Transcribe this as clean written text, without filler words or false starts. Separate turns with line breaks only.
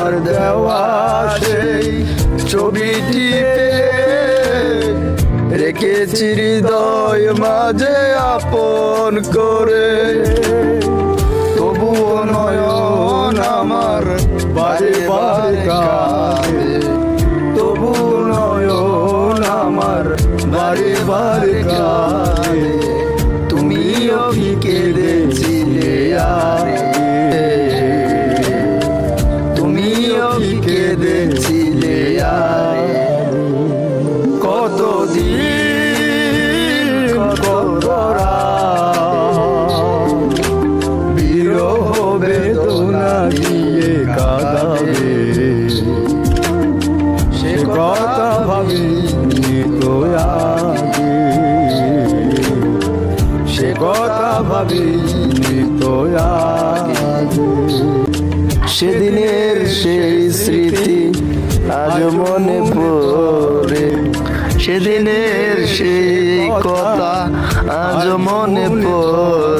তোমার দেওয়া সেই ছবিটি রেখেছি হৃদয় মাঝে আপন করে। তবুও নয়ন আমার বারে বারে কাঁদে, তবুও নয়ন আমার বারে বারে কাঁদে। তুমিও কি কেঁদেছিলে আরে, তুমিও কি কেঁদেছিলে আরে। কতদিন কত রাত বিরহ বেদনা দিয়ে কাঁদাবে, সে কথা ভাবিনি তো আগে, সে কথা ভাবিনি তো আগে। সেদিনের সেই স্মৃতি আজ মনে পড়ে, সেদিনের সেই কথা আজ মনে পড়ে।